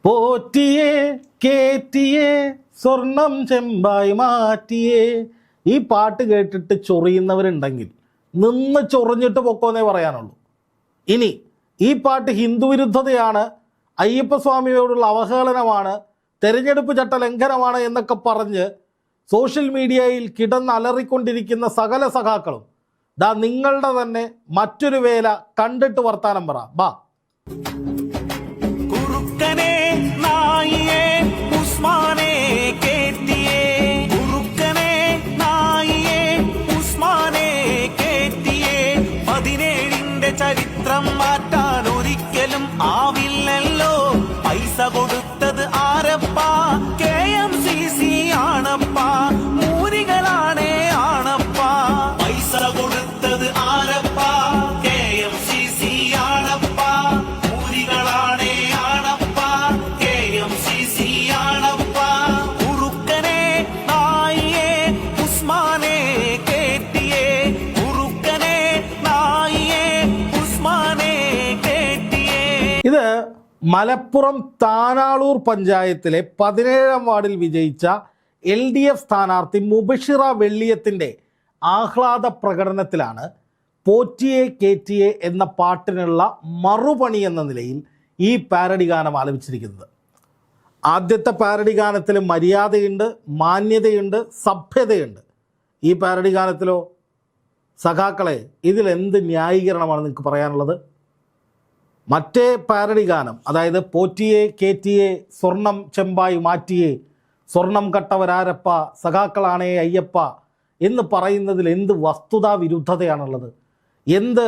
പോറ്റിയേ കേറ്റിയേ സ്വർണം ചെമ്പായി മാറ്റിയേ. ഈ പാട്ട് കേട്ടിട്ട് ചൊറിയുന്നവരുണ്ടെങ്കിൽ നിന്ന് ചൊറിഞ്ഞിട്ട് പൊക്കോന്നേ പറയാനുള്ളൂ. ഇനി ഈ പാട്ട് ഹിന്ദു വിരുദ്ധതയാണ്, അയ്യപ്പസ്വാമിയോടുള്ള അവഹേളനമാണ്, തെരഞ്ഞെടുപ്പ് ചട്ട ലംഘനമാണ് എന്നൊക്കെ പറഞ്ഞ് സോഷ്യൽ മീഡിയയിൽ കിടന്നലറിക്കൊണ്ടിരിക്കുന്ന സകല സഖാക്കളും ദാ നിങ്ങളുടെ തന്നെ മറ്റൊരു വേല കണ്ടിട്ട് വർത്താനം പറ. ബാ. ചരിത്രം മാറ്റാൻ ഒരിക്കലും ആവില്ലല്ലോ. പൈസ കൊടുത്തത് ആരപ്പാ? KMCC ആണപ്പാ, മൂരികളാണേ ആണപ്പാ. പൈസ കൊടുത്തത് ആരപ്പാ? KMCC ആണപ്പാ, മൂരികളാണേ ആണപ്പാ. KMCC ആണപ്പാ. ഉറുക്കനെ നായിയെ ഉസ്മാനെ കേട്ടിയേ. ഉറുക്കനെ നായിയെ ഉസ്മാനെ കേട്ടിയേ. ഇത് മലപ്പുറം താനാളൂർ പഞ്ചായത്തിലെ 17-ാം വാർഡിൽ വിജയിച്ച LDF സ്ഥാനാർത്ഥി മുബഷിറ വെള്ളിയത്തിൻ്റെ ആഹ്ലാദ പ്രകടനത്തിലാണ് പോറ്റിയെ കേറ്റിയെ എന്ന പാട്ടിനുള്ള മറുപണി എന്ന നിലയിൽ ഈ പാരഡി ഗാനം ആലപിച്ചിരിക്കുന്നത്. ആദ്യത്തെ പാരഡി ഗാനത്തിൽ മര്യാദയുണ്ട്, മാന്യതയുണ്ട്, സഭ്യതയുണ്ട്. ഈ പാരഡി ഗാനത്തിലോ സഖാക്കളെ ഇതിലെന്ത് ന്യായീകരണമാണ് നിങ്ങൾക്ക് പറയാനുള്ളത്? മറ്റേ പാരഡി ഗാനം, അതായത് പോറ്റിയെ കേറ്റിയെ സ്വർണം ചെമ്പായി മാറ്റിയേ, സ്വർണം കട്ടവരാരപ്പ, സഖാക്കളാണേ അയ്യപ്പ എന്ന് പറയുന്നതിൽ എന്ത് വസ്തുതാ വിരുദ്ധതയാണുള്ളത്? എന്ത്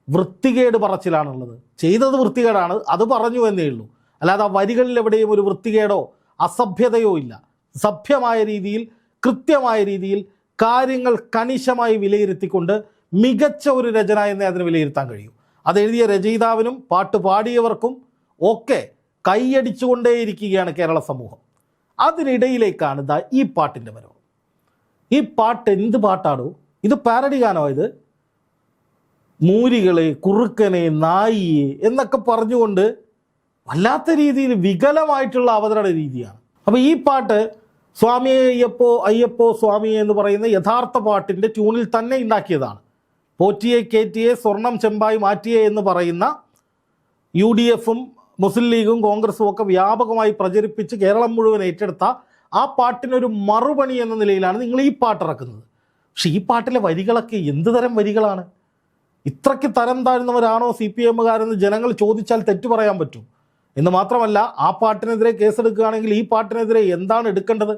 വൃത്തികേട് പറച്ചിലാണുള്ളത്? ചെയ്തത് വൃത്തികേടാണ്, അത് പറഞ്ഞു എന്നേ ഉള്ളൂ. അല്ലാതെ ആ വരികളിൽ എവിടെയും ഒരു വൃത്തികേടോ അസഭ്യതയോ ഇല്ല. സഭ്യമായ രീതിയിൽ, കൃത്യമായ രീതിയിൽ കാര്യങ്ങൾ കണിശമായി വിലയിരുത്തിക്കൊണ്ട് മികച്ച ഒരു രചന എന്നേ അതിന് വിലയിരുത്താൻ കഴിയൂ. അതെഴുതിയ രചയിതാവിനും പാട്ട് പാടിയവർക്കും ഒക്കെ കൈയടിച്ചുകൊണ്ടേയിരിക്കുകയാണ് കേരള സമൂഹം. അതിനിടയിലേക്കാണ് ഇതാ ഈ പാട്ടിൻ്റെ വരവ്. ഈ പാട്ട് എന്ത് പാട്ടാണോ? ഇത് പാരഡി ഗാനോ? ഇത് മൂരികളെ, കുറുക്കനെ, നായിയെ എന്നൊക്കെ പറഞ്ഞുകൊണ്ട് വല്ലാത്ത രീതിയിൽ വികലമായിട്ടുള്ള അവതരണ രീതിയാണ്. അപ്പോൾ ഈ പാട്ട് സ്വാമിയെ അയ്യപ്പോ അയ്യപ്പോ സ്വാമിയെ എന്ന് പറയുന്ന യഥാർത്ഥ പാട്ടിൻ്റെ ട്യൂണിൽ തന്നെ ഉണ്ടാക്കിയതാണ്. പോറ്റിയെ കേറ്റിയെ സ്വർണം ചെമ്പായി മാറ്റിയേ എന്ന് പറയുന്ന UDFും മുസ്ലിം ലീഗും കോൺഗ്രസും ഒക്കെ വ്യാപകമായി പ്രചരിപ്പിച്ച് കേരളം മുഴുവൻ ഏറ്റെടുത്ത ആ പാട്ടിനൊരു മറുപണി എന്ന നിലയിലാണ് നിങ്ങൾ ഈ പാട്ടിറക്കുന്നത്. പക്ഷേ ഈ പാട്ടിലെ വരികളൊക്കെ എന്ത് തരം വരികളാണ്? ഇത്രയ്ക്ക് തരം താഴ്ന്നവരാണോ CPMകാരെന്ന് ജനങ്ങൾ ചോദിച്ചാൽ തെറ്റു പറയാൻ പറ്റും. എന്ന് മാത്രമല്ല, ആ പാട്ടിനെതിരെ കേസെടുക്കുകയാണെങ്കിൽ ഈ പാട്ടിനെതിരെ എന്താണ് എടുക്കേണ്ടത്?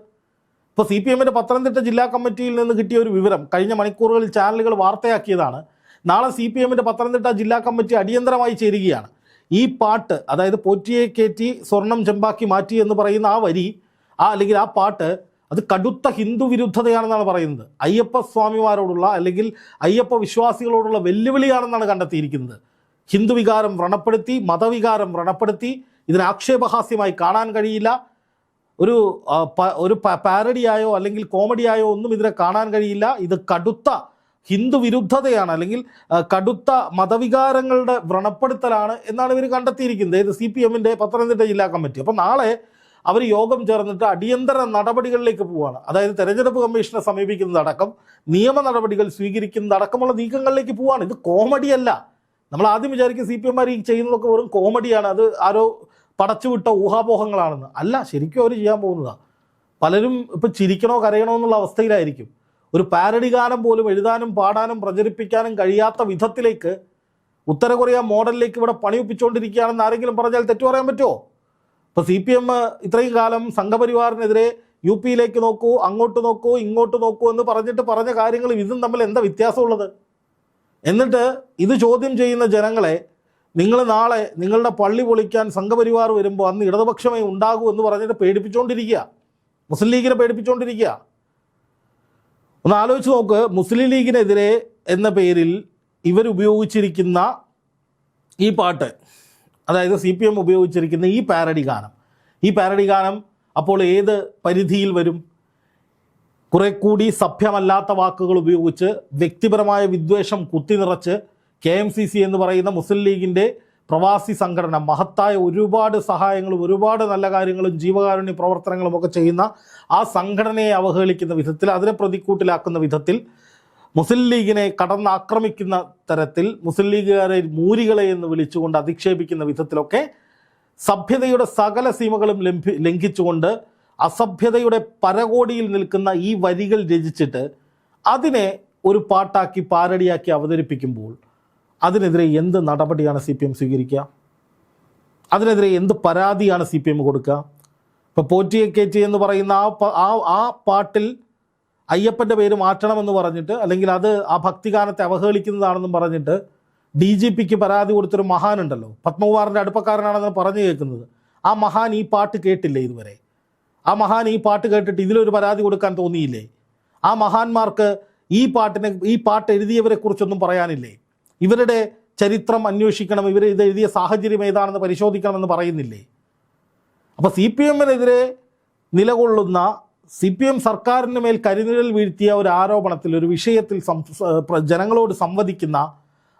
ഇപ്പോൾ CPMൻ്റെ പത്തനംതിട്ട ജില്ലാ കമ്മിറ്റിയിൽ നിന്ന് കിട്ടിയ ഒരു വിവരം കഴിഞ്ഞ മണിക്കൂറുകളിൽ ചാനലുകൾ വാർത്തയാക്കിയതാണ്. നാളെ CPMൻ്റെ പത്തനംതിട്ട ജില്ലാ കമ്മിറ്റി അടിയന്തരമായി ചേരുകയാണ്. ഈ പാട്ട്, അതായത് പോറ്റിയെ കേറ്റി സ്വർണം ചെമ്പാക്കി മാറ്റി എന്ന് പറയുന്ന ആ വരി, അല്ലെങ്കിൽ ആ പാട്ട്, അത് കടുത്ത ഹിന്ദു വിരുദ്ധതയാണെന്നാണ് പറയുന്നത്. അയ്യപ്പ സ്വാമിമാരോടുള്ള അല്ലെങ്കിൽ അയ്യപ്പ വിശ്വാസികളോടുള്ള വെല്ലുവിളിയാണെന്നാണ് കണ്ടെത്തിയിരിക്കുന്നത്. ഹിന്ദു വികാരം വ്രണപ്പെടുത്തി, മതവികാരം വ്രണപ്പെടുത്തി, ഇതിന് ആക്ഷേപഹാസ്യമായി കാണാൻ കഴിയില്ല. ഒരു പാരഡിയായോ അല്ലെങ്കിൽ കോമഡിയായോ ഒന്നും ഇതിനെ കാണാൻ കഴിയില്ല. ഇത് കടുത്ത ഹിന്ദു വിരുദ്ധതയാണ്, അല്ലെങ്കിൽ കടുത്ത മതവികാരങ്ങളുടെ വ്രണപ്പെടുത്തലാണ് എന്നാണ് ഇവർ കണ്ടെത്തിയിരിക്കുന്നത്. ഇത് CPMൻ്റെ പത്തനംതിട്ട ജില്ലാ കമ്മിറ്റി. അപ്പോൾ നാളെ അവർ യോഗം ചേർന്നിട്ട് അടിയന്തര നടപടികളിലേക്ക് പോവുകയാണ്. അതായത് തെരഞ്ഞെടുപ്പ് കമ്മീഷനെ സമീപിക്കുന്നതടക്കം, നിയമ നടപടികൾ സ്വീകരിക്കുന്നതടക്കമുള്ള നീക്കങ്ങളിലേക്ക് പോവുകയാണ്. ഇത് കോമഡിയല്ല. നമ്മൾ ആദ്യം വിചാരിക്കും CPMമാർ ഈ ചെയ്യുന്നതൊക്കെ വെറും കോമഡിയാണ്, അത് ആരോ പടച്ചുവിട്ട ഊഹാപോഹങ്ങളാണെന്ന്. അല്ല, ശരിക്കും അവർ ചെയ്യാൻ പോകുന്നതാണ്. പലരും ഇപ്പോൾ ചിരിക്കണോ കരയണോ എന്നുള്ള അവസ്ഥയിലായിരിക്കും. ഒരു പാരഡി ഗാനം പോലും എഴുതാനും പാടാനും പ്രചരിപ്പിക്കാനും കഴിയാത്ത വിധത്തിലേക്ക് ഉത്തര കൊറിയ മോഡലിലേക്ക് ഇവിടെ പണിയൊപ്പിച്ചുകൊണ്ടിരിക്കുകയാണെന്ന് ആരെങ്കിലും പറഞ്ഞാൽ തെറ്റു പറയാൻ പറ്റുമോ? ഇപ്പോൾ CPM ഇത്രയും കാലം സംഘപരിവാറിനെതിരെ UPയിലേക്ക് നോക്കൂ, അങ്ങോട്ട് നോക്കൂ, ഇങ്ങോട്ട് നോക്കൂ എന്ന് പറഞ്ഞ കാര്യങ്ങൾ ഇതും തമ്മിൽ എന്താ വ്യത്യാസമുള്ളത്? എന്നിട്ട് ഇത് ചോദ്യം ചെയ്യുന്ന ജനങ്ങളെ നിങ്ങൾ നാളെ നിങ്ങളുടെ പള്ളി പൊളിക്കാൻ സംഘപരിവാർ വരുമ്പോൾ അന്ന് ഇടതുപക്ഷമേ ഉണ്ടാകൂ എന്ന് പറഞ്ഞിട്ട് പേടിപ്പിച്ചുകൊണ്ടിരിക്കുക, മുസ്ലിം ലീഗിനെ പേടിപ്പിച്ചുകൊണ്ടിരിക്കുക. ഒന്ന് ആലോചിച്ച് നോക്ക്. മുസ്ലിം ലീഗിനെതിരെ എന്ന പേരിൽ ഇവരുപയോഗിച്ചിരിക്കുന്ന ഈ പാട്ട്, അതായത് CPM ഉപയോഗിച്ചിരിക്കുന്ന ഈ പാരഡി ഗാനം അപ്പോൾ ഏത് പരിധിയിൽ വരും? കുറെ കൂടി സഭ്യമല്ലാത്ത വാക്കുകൾ ഉപയോഗിച്ച് വ്യക്തിപരമായ വിദ്വേഷം കുത്തി നിറച്ച് KMCC എന്ന് പറയുന്ന മുസ്ലിം ലീഗിൻ്റെ പ്രവാസി സംഘടന, മഹത്തായ ഒരുപാട് സഹായങ്ങളും ഒരുപാട് നല്ല കാര്യങ്ങളും ജീവകാരുണ്യ പ്രവർത്തനങ്ങളും ഒക്കെ ചെയ്യുന്ന ആ സംഘടനയെ അവഹേളിക്കുന്ന വിധത്തിൽ, അതിനെ പ്രതിക്കൂട്ടിലാക്കുന്ന വിധത്തിൽ, മുസ്ലിം ലീഗിനെ കടന്നാക്രമിക്കുന്ന തരത്തിൽ, മുസ്ലിം ലീഗുകാരെ മൂരികളെ എന്ന് വിളിച്ചുകൊണ്ട് അധിക്ഷേപിക്കുന്ന വിധത്തിലൊക്കെ സഭ്യതയുടെ സകല സീമകളും ലംഘിച്ചുകൊണ്ട് അസഭ്യതയുടെ പരകോടിയിൽ നിൽക്കുന്ന ഈ വരികൾ രചിച്ചിട്ട് അതിനെ ഒരു പാട്ടാക്കി പാരടിയാക്കി അവതരിപ്പിക്കുമ്പോൾ അതിനെതിരെ എന്ത് നടപടിയാണ് CPM സ്വീകരിക്കുക? അതിനെതിരെ എന്ത് പരാതിയാണ് CPM കൊടുക്കുക? ഇപ്പോൾ പോറ്റിയെ കയറ്റി എന്ന് പറയുന്ന ആ പാട്ടിൽ അയ്യപ്പൻ്റെ പേര് മാറ്റണമെന്ന് പറഞ്ഞിട്ട്, അല്ലെങ്കിൽ അത് ആ ഭക്തിഗാനത്തെ അവഹേളിക്കുന്നതാണെന്നും പറഞ്ഞിട്ട് DGPക്ക് പരാതി കൊടുത്തൊരു മഹാനുണ്ടല്ലോ, പത്മകുമാറിൻ്റെ അടുപ്പക്കാരനാണെന്ന് പറഞ്ഞു കേൾക്കുന്നത്. ആ മഹാൻ ഈ പാട്ട് കേട്ടില്ലേ ഇതുവരെ? ആ മഹാൻ ഈ പാട്ട് കേട്ടിട്ട് ഇതിലൊരു പരാതി കൊടുക്കാൻ തോന്നിയില്ലേ? ആ മഹാന്മാർക്ക് ഈ പാട്ട് എഴുതിയവരെ കുറിച്ചൊന്നും പറയാനില്ലേ? ഇവരുടെ ചരിത്രം അന്വേഷിക്കണം, ഇത് എഴുതിയ സാഹചര്യം ഏതാണെന്ന് പരിശോധിക്കണമെന്ന് പറയുന്നില്ലേ? അപ്പോൾ CPMനെതിരെ നിലകൊള്ളുന്ന, CPM സർക്കാരിന് മേൽ കരിനിഴൽ വീഴ്ത്തിയ ഒരു ആരോപണത്തിൽ, ഒരു വിഷയത്തിൽ ജനങ്ങളോട് സംവദിക്കുന്ന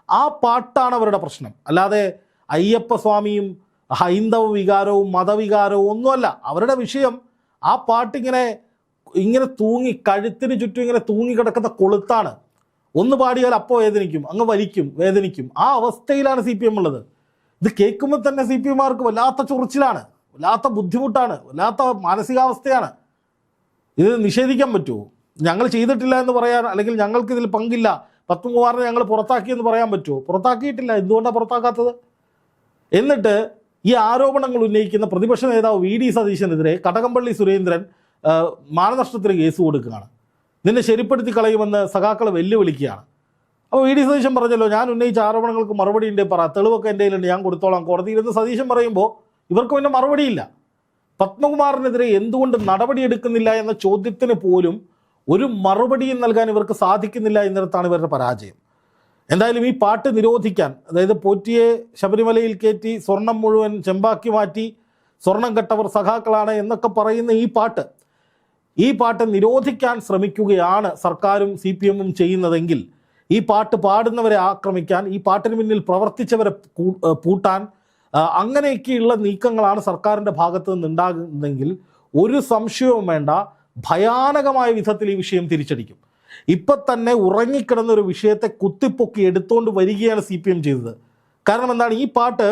ആ പാട്ടാണ് അവരുടെ പ്രശ്നം. അല്ലാതെ അയ്യപ്പസ്വാമിയും ഹൈന്ദവ വികാരവും മതവികാരവും ഒന്നുമല്ല അവരുടെ വിഷയം. ആ പാട്ടിങ്ങനെ തൂങ്ങി, കഴുത്തിന് ചുറ്റും ഇങ്ങനെ തൂങ്ങി കിടക്കുന്ന കൊളുത്താണ്. ഒന്ന് പാടിയാൽ അപ്പോൾ വേദനിക്കും, അങ്ങ് വലിക്കും, വേദനിക്കും. ആ അവസ്ഥയിലാണ് CPM ഉള്ളത്. ഇത് കേൾക്കുമ്പോൾ തന്നെ CPMമാർക്ക് വല്ലാത്ത ചൊറിച്ചിലാണ്, വല്ലാത്ത ബുദ്ധിമുട്ടാണ്, വല്ലാത്ത മാനസികാവസ്ഥയാണ്. ഇത് നിഷേധിക്കാൻ പറ്റുമോ? ഞങ്ങൾ ചെയ്തിട്ടില്ല എന്ന് പറയാൻ, അല്ലെങ്കിൽ ഞങ്ങൾക്കിതിൽ പങ്കില്ല, പത്മകുമാറിനെ ഞങ്ങൾ പുറത്താക്കിയെന്ന് പറയാൻ പറ്റുമോ? പുറത്താക്കിയിട്ടില്ല. എന്തുകൊണ്ടാണ് പുറത്താക്കാത്തത്? എന്നിട്ട് ഈ ആരോപണങ്ങൾ ഉന്നയിക്കുന്ന പ്രതിപക്ഷ നേതാവ് VD സതീശനെതിരെ കടകംപള്ളി സുരേന്ദ്രൻ മാനനഷ്ടത്തിന് കേസ് കൊടുക്കുകയാണ്. നിന്നെ ശരിപ്പെടുത്തി കളയുമെന്ന് സഖാക്കളെ വെല്ലുവിളിക്കുകയാണ്. അപ്പോൾ VD സതീശൻ പറഞ്ഞല്ലോ, ഞാൻ ഉന്നയിച്ച ആരോപണങ്ങൾക്ക് മറുപടി ഉണ്ട്, പറ, തെളിവൊക്കെ എൻ്റെ കയ്യിലുണ്ട്, ഞാൻ കൊടുത്തോളാം കോടതിയിലെന്ന് സതീശൻ പറയുമ്പോൾ ഇവർക്ക് പിന്നെ മറുപടിയില്ല. പത്മകുമാറിനെതിരെ എന്തുകൊണ്ട് നടപടിയെടുക്കുന്നില്ല എന്ന ചോദ്യത്തിന് പോലും ഒരു മറുപടിയും നൽകാൻ ഇവർക്ക് സാധിക്കുന്നില്ല എന്നിടത്താണ് ഇവരുടെ പരാജയം. എന്തായാലും ഈ പാട്ട് നിരോധിക്കാൻ, അതായത് പോറ്റിയെ ശബരിമലയിൽ കയറ്റി സ്വർണം മുഴുവൻ ചെമ്പാക്കി മാറ്റി സ്വർണം കെട്ടവർ സഖാക്കളാണ് എന്നൊക്കെ പറയുന്ന ഈ പാട്ട് നിരോധിക്കാൻ ശ്രമിക്കുകയാണ് സർക്കാരും CPMും ചെയ്യുന്നതെങ്കിൽ, ഈ പാട്ട് പാടുന്നവരെ ആക്രമിക്കാൻ, ഈ പാട്ടിന് പിന്നിൽ പ്രവർത്തിച്ചവരെ പൂട്ടാൻ, അങ്ങനെയൊക്കെയുള്ള നീക്കങ്ങളാണ് സർക്കാരിൻ്റെ ഭാഗത്ത് നിന്നുണ്ടാകുന്നതെങ്കിൽ ഒരു സംശയവും വേണ്ട, ഭയാനകമായ വിധത്തിൽ ഈ വിഷയം തിരിച്ചടിക്കും. ഇപ്പം തന്നെ ഉറങ്ങിക്കിടന്നൊരു വിഷയത്തെ കുത്തിപ്പൊക്കി എടുത്തുകൊണ്ട് വരികയാണ് CPM ചെയ്തത്. കാരണം എന്താണ്? ഈ പാട്ട്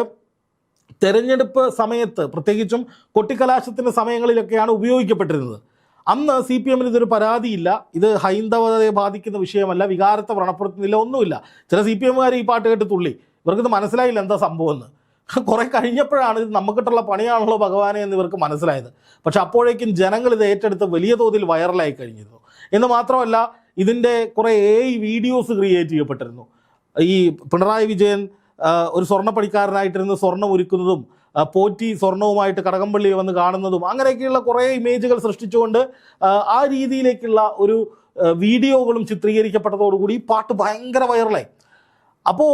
തെരഞ്ഞെടുപ്പ് സമയത്ത്, പ്രത്യേകിച്ചും കൊട്ടിക്കലാശത്തിൻ്റെ സമയങ്ങളിലൊക്കെയാണ് ഉപയോഗിക്കപ്പെട്ടിരുന്നത്. അന്ന് CPMന് ഇതൊരു പരാതിയില്ല, ഇത് ഹൈന്ദവതയെ ബാധിക്കുന്ന വിഷയമല്ല, വികാരത്തെ വ്രണപ്പെടുത്തുന്നില്ല, ഒന്നുമില്ല. ചില CPMകാർ ഈ പാട്ട് കേട്ട് തുള്ളി, ഇവർക്കിത് മനസ്സിലായില്ല എന്താ സംഭവമെന്ന്. കുറെ കഴിഞ്ഞപ്പോഴാണ് ഇത് നമുക്കിട്ടുള്ള പണിയാണല്ലോ ഭഗവാനെ എന്ന് ഇവർക്ക് മനസ്സിലായത്. പക്ഷെ അപ്പോഴേക്കും ജനങ്ങൾ ഇത് ഏറ്റെടുത്ത് വലിയ തോതിൽ വൈറലായി കഴിഞ്ഞിരുന്നു. എന്ന് മാത്രമല്ല, ഇതിൻ്റെ കുറേ AI വീഡിയോസ് ക്രിയേറ്റ് ചെയ്യപ്പെട്ടിരുന്നു. ഈ പിണറായി വിജയൻ ഒരു സ്വർണ്ണപ്പണിക്കാരനായിട്ടിരുന്ന് സ്വർണ്ണം ഒരുക്കുന്നതും, പോറ്റി സ്വർണവുമായിട്ട് കടകംപള്ളി വന്ന് കാണുന്നതും, അങ്ങനെയൊക്കെയുള്ള കുറേ ഇമേജുകൾ സൃഷ്ടിച്ചുകൊണ്ട് ആ രീതിയിലേക്കുള്ള ഒരു വീഡിയോകളും ചിത്രീകരിക്കപ്പെട്ടതോടുകൂടി ഈ പാട്ട് ഭയങ്കര വൈറലായി. അപ്പോൾ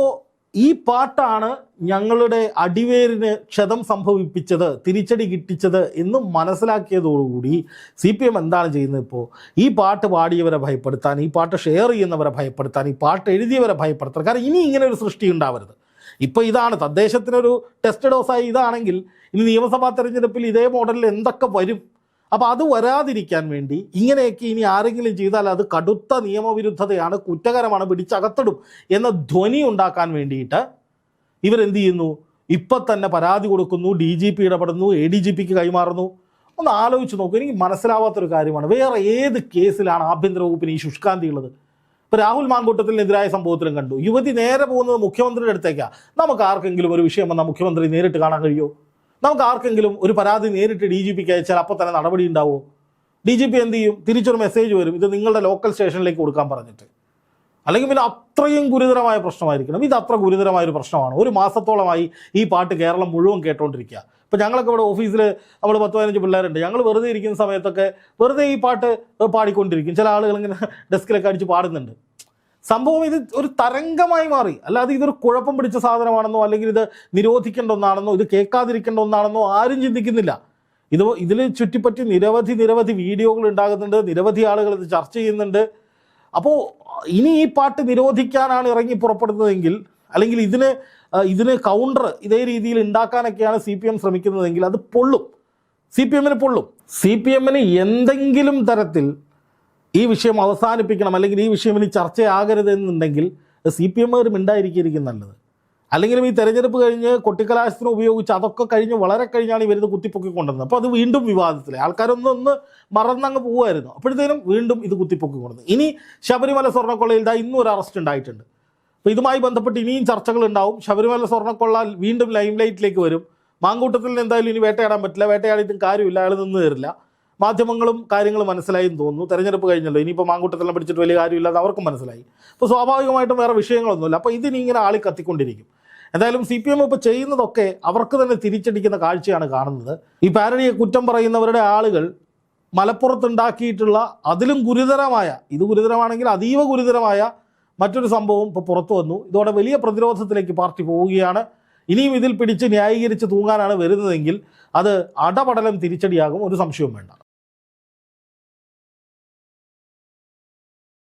ഈ പാട്ടാണ് ഞങ്ങളുടെ അടിവേരിന് ക്ഷതം സംഭവിപ്പിച്ചത്, തിരിച്ചടി കിട്ടിച്ചത് എന്ന് മനസ്സിലാക്കിയതോടുകൂടി CPM എന്താണ് ചെയ്യുന്നത്? ഇപ്പോൾ ഈ പാട്ട് പാടിയവരെ ഭയപ്പെടുത്താൻ, ഈ പാട്ട് ഷെയർ ചെയ്യുന്നവരെ ഭയപ്പെടുത്താൻ, ഈ പാട്ട് എഴുതിയവരെ ഭയപ്പെടുത്താൻ. കാരണം ഇനി ഇങ്ങനെ ഒരു സൃഷ്ടി ഉണ്ടാവരുത്. ഇപ്പോൾ ഇതാണ് തദ്ദേശത്തിനൊരു ടെസ്റ്റ് ഡോസായി ഇതാണെങ്കിൽ, ഇനി നിയമസഭാ തെരഞ്ഞെടുപ്പിൽ ഇതേ മോഡലിൽ എന്തൊക്കെ വരും? അപ്പോൾ അത് വരാതിരിക്കാൻ വേണ്ടി ഇങ്ങനെയൊക്കെ ഇനി ആരെങ്കിലും ചെയ്താൽ അത് കടുത്ത നിയമവിരുദ്ധതയാണ്, കുറ്റകരമാണ്, പിടിച്ചകത്തിടും എന്ന ധ്വനി ഉണ്ടാക്കാൻ വേണ്ടിയിട്ട് ഇവരെന്ത് ചെയ്യുന്നു? ഇപ്പം തന്നെ പരാതി കൊടുക്കുന്നു, DGP ഇടപെടുന്നു, ADGPക്ക് കൈമാറുന്നു. ഒന്ന് ആലോചിച്ച് നോക്കൂ. എനിക്ക് മനസ്സിലാവാത്തൊരു കാര്യമാണ്, വേറെ ഏത് കേസിലാണ് ആഭ്യന്തര വകുപ്പിന് ഈ ശുഷ്കാന്തി ഉള്ളത്? ഇപ്പോൾ രാഹുൽ മാങ്കൂട്ടത്തിനെതിരായ സംഭവത്തിലും കണ്ടു, യുവതി നേരെ പോകുന്നത് മുഖ്യമന്ത്രിയുടെ അടുത്തേക്കാണ്. നമുക്ക് ആർക്കെങ്കിലും ഒരു വിഷയം വന്നാൽ മുഖ്യമന്ത്രി നേരിട്ട് കാണാൻ കഴിയുമോ? നമുക്ക് ആർക്കെങ്കിലും ഒരു പരാതി നേരിട്ട് DGPക്ക് അയച്ചാൽ അപ്പോൾ തന്നെ നടപടി ഉണ്ടാവുമോ? DGP എന്ത് ചെയ്യും? തിരിച്ചൊരു മെസ്സേജ് വരും, ഇത് നിങ്ങളുടെ ലോക്കൽ സ്റ്റേഷനിലേക്ക് കൊടുക്കാൻ പറഞ്ഞിട്ട്. അല്ലെങ്കിൽ പിന്നെ അത്രയും ഗുരുതരമായ പ്രശ്നമായിരിക്കണം. ഇത് അത്ര ഗുരുതരമായൊരു പ്രശ്നമാണ്. ഒരു മാസത്തോളമായി ഈ പാട്ട് കേരളം മുഴുവൻ കേട്ടോണ്ടിരിക്കുക. ഇപ്പോൾ ഞങ്ങളൊക്കെ ഇവിടെ ഓഫീസിൽ നമ്മൾ 10-15 പിള്ളേരുണ്ട്. ഞങ്ങൾ വെറുതെ ഇരിക്കുന്ന സമയത്തൊക്കെ വെറുതെ ഈ പാട്ട് പാടിക്കൊണ്ടിരിക്കും. ചില ആളുകൾ ഇങ്ങനെ ഡെസ്കിലൊക്കെ അടിച്ച് പാടുന്നുണ്ട്. സംഭവം ഇത് ഒരു തരംഗമായി മാറി. അല്ലാതെ ഇതൊരു കുഴപ്പം പിടിച്ച സാധനമാണെന്നോ, അല്ലെങ്കിൽ ഇത് നിരോധിക്കേണ്ട ഒന്നാണെന്നോ, ഇത് കേൾക്കാതിരിക്കേണ്ട ഒന്നാണെന്നോ ആരും ചിന്തിക്കുന്നില്ല. ഇതിൽ ചുറ്റിപ്പറ്റി നിരവധി വീഡിയോകൾ ഉണ്ടാകുന്നുണ്ട്, നിരവധി ആളുകൾ ഇത് ചർച്ച ചെയ്യുന്നുണ്ട്. അപ്പോൾ ഇനി ഈ പാട്ട് നിരോധിക്കാനാണ് ഇറങ്ങി പുറപ്പെടുന്നതെങ്കിൽ, അല്ലെങ്കിൽ ഇതിന് ഇതിന് കൗണ്ടർ ഇതേ രീതിയിൽ ഉണ്ടാക്കാനൊക്കെയാണ് CPM ശ്രമിക്കുന്നതെങ്കിൽ അത് പൊള്ളും, CPM-ന് പൊള്ളും. CPM-ന് എന്തെങ്കിലും തരത്തിൽ ഈ വിഷയം അവസാനിപ്പിക്കണം, അല്ലെങ്കിൽ ഈ വിഷയം ഇനി ചർച്ചയാകരുതെന്നുണ്ടെങ്കിൽ CPM-കാർ മിണ്ടായിരിക്കും നല്ലത്. അല്ലെങ്കിലും ഈ തെരഞ്ഞെടുപ്പ് കഴിഞ്ഞ് കൊട്ടിക്കലാശത്തിന് ഉപയോഗിച്ച് അതൊക്കെ കഴിഞ്ഞ് വളരെ കഴിഞ്ഞാണ് ഇവരിത് കുത്തിപ്പൊക്കിക്കൊണ്ടിരുന്നത്. അപ്പോൾ അത് വീണ്ടും വിവാദത്തിലെ ആൾക്കാരൊന്ന് മറന്നങ്ങ് പോവുമായിരുന്നു. അപ്പോഴത്തേനും വീണ്ടും ഇത് കുത്തിപ്പൊക്കിക്കൊണ്ടിരുന്നു. ഇനി ശബരിമല സ്വർണ്ണക്കൊള്ളയിൽ ഇന്നും ഒരു അറസ്റ്റ് ഉണ്ടായിട്ടുണ്ട്. അപ്പോൾ ഇതുമായി ബന്ധപ്പെട്ട് ഇനിയും ചർച്ചകൾ ഉണ്ടാവും. ശബരിമല സ്വർണ്ണക്കൊള്ള വീണ്ടും ലൈം ലൈറ്റിലേക്ക് വരും. മാങ്കൂട്ടത്തിൽ എന്തായാലും ഇനി വേട്ടയാടാൻ പറ്റില്ല, വേട്ടയാടിയിട്ടും കാര്യമില്ല, അയാൾ നിന്ന് തരില്ല. മാധ്യമങ്ങളും കാര്യങ്ങളും മനസ്സിലായി എന്ന് തോന്നുന്നു. തെരഞ്ഞെടുപ്പ് കഴിഞ്ഞല്ലോ, ഇനിയിപ്പോൾ മാങ്കൂട്ടത്തിനെ പിടിച്ചിട്ട് വലിയ കാര്യമില്ലാതെ അവർക്കും മനസ്സിലായി. അപ്പോൾ സ്വാഭാവികമായിട്ടും വേറെ വിഷയങ്ങളൊന്നുമില്ല. അപ്പോൾ ഇതിനിങ്ങനെ ആളി കത്തിക്കൊണ്ടിരിക്കും. എന്തായാലും CPM ഇപ്പോൾ ചെയ്യുന്നതൊക്കെ അവർക്ക് തന്നെ തിരിച്ചടിക്കുന്ന കാഴ്ചയാണ് കാണുന്നത്. ഈ പാരഡിയെ കുറ്റം പറയുന്നവരുടെ ആളുകൾ മലപ്പുറത്തുണ്ടാക്കിയിട്ടുള്ള അതിലും ഗുരുതരമായ, ഇത് ഗുരുതരമാണെങ്കിൽ അതീവ ഗുരുതരമായ മറ്റൊരു സംഭവം ഇപ്പോൾ പുറത്തു വന്നു. ഇതോടെ വലിയ പ്രതിരോധത്തിലേക്ക് പാർട്ടി പോവുകയാണ്. ഇനിയും ഇതിൽ പിടിച്ച് ന്യായീകരിച്ച് തൂങ്ങാനാണ് വരുന്നതെങ്കിൽ അത് അടപടലം തിരിച്ചടിയാകും, ഒരു സംശയവും വേണ്ട.